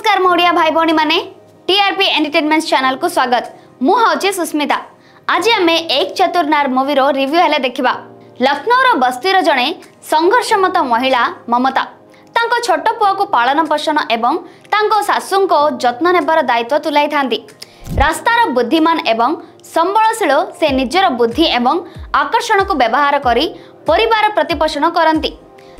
नमस्कार मोड़िया भाई भौणी माने टीआरपी एंटरटेनमेंट चैनल को स्वागत। मु हूँ सुस्मिता। आज आम एक चतुर्नार मूवीर रिव्यू हेले देखा। लखनऊ बस्तीर जड़े संघर्षमत महिला ममता तांको छोट पुआ को पालन पोषण एवं तांको सासू को जत्न नेबार दायित्व तुलाई थांती। रास्तार बुद्धिमान एवं संबलशील से निजर बुद्धि एवं आकर्षण को व्यवहार करी परिवार प्रतिपोषण करती।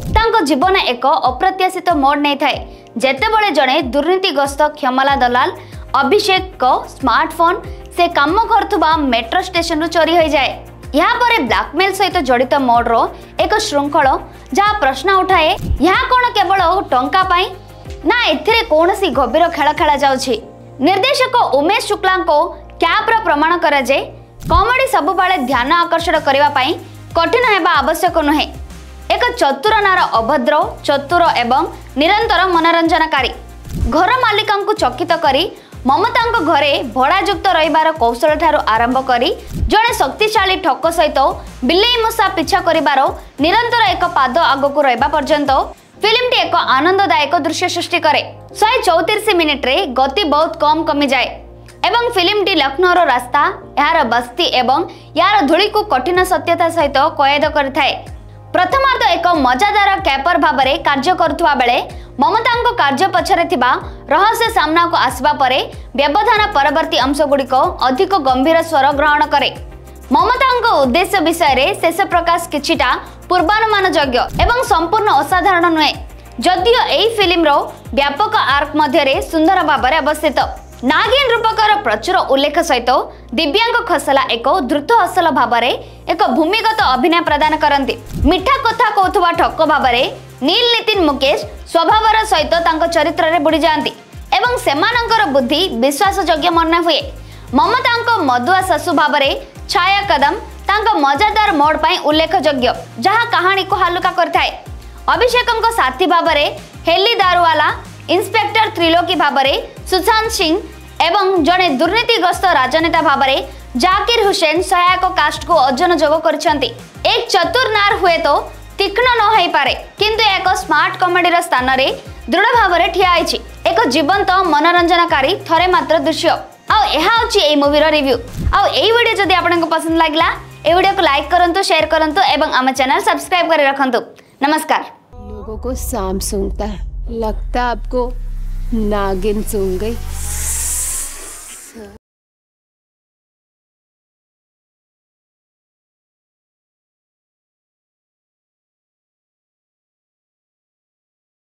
तांको जीवन एक अप्रत्याशित मोड़ नहीं थाए जेतेबेले जड़े दुर्नीतिग्रस्त क्षमला दलाल अभिषेक को स्मार्टफोन से काम करुवा मेट्रो स्टेशन रु चोरी हो जाए। यहाँ पर ब्लैकमेल सहित जड़ित मोड्रो एक श्रृंखल जहाँ प्रश्न उठाए यहाँ कौन केवल टंका पाई ना एथिरे कौनसी गभीर खेल खेला जाउछि। निर्देशक उमेश शुक्ला को कैप्र प्रमाण करा जे कॉमेडी सबुबाले ध्यान आकर्षण करने पाई कठिन हेबा आवश्यक नुहे। एक चतुर नार अभद्र चतुर एवं निरंतर मनोरंजनकारी घर मालिका को चकित करी ममता घरे भड़ायुक्त रहिबार कौशल ठारू आरंभ करी जड़े शक्तिशाली ठक सहित बिलेई मूषा पिछा करिबार निरंतर एक पाद आगक रहिबा पर्यंत फिल्मटी एक आनंददायक दृश्य सृष्टि करे। 134 मिनिट रे गति बहुत कम कमी जाए एवं फिल्मटी लखनऊ रास्ता यार बस्ती एवं यार धूली को कठिन सत्यता सहित कैद करथाए। प्रथमार्ध एक मजादार कैपर भाव में कार्य करुवा बेले ममता कार्य पछरे थिबा रहस्य सामना को आसवा परे व्यवधान परवर्ती अंश गुड़िक अधिक गंभीर स्वर ग्रहण करे। ममता उद्देश्य विषय रे शेष प्रकाश किछिटा पूर्वानुमान योग्य एवं संपूर्ण असाधारण नुहे। जदियो एही फिल्म व्यापक आर्क मध्य सुंदर भाव में अवस्थित नागिन रूपकर प्रचुर उल्लेख सहित दिव्यांग खसला एक द्रुत असल भाव में एक भूमिगत अभिनय प्रदान करती। मिठा कथा कहथुवा ठक भाव में नील नितिन मुकेश स्वभावर सहित तांको चरित्र रे बुड़ी जाती एवं सेमानंकर बुद्धि विश्वास योग्य मन हुए। ममता मधुआ सासू भाव में छाया कदम तांको मजादार मोड पाई उल्लेख योग्य जहाँ कहानी को हालुका करथाए। अभिषेक साथी भाव में हेली दारुवाला इंस्पेक्टर त्रिलोकी भाव में सुशांत सिंह एवं जड़े दुर्नीतिग्रस्त राजनेता भाव में जाकिर हुसैन सहायक कास्ट को अर्जन जोग करछंती। एक चतुर नार हुए तो तीक्ष्ण न हो पारे किंतु एक स्मार्ट कॉमेडी स्थान रे दृढ़ भाव में ठिया आइछि। एक जीवंत मनोरंजनकारी थरे मात्र दृश्य आ मूवीर रिव्यू आई वीडियो जदि आपको पसंद लगिला ए वीडियो को लाइक करंतु शेयर करंतु एवं आम चैनल सब्सक्राइब कर रखंतु। नमस्कार। लोगों को सांप सूंघता है, लगता आपको नागिन सूंघ गई।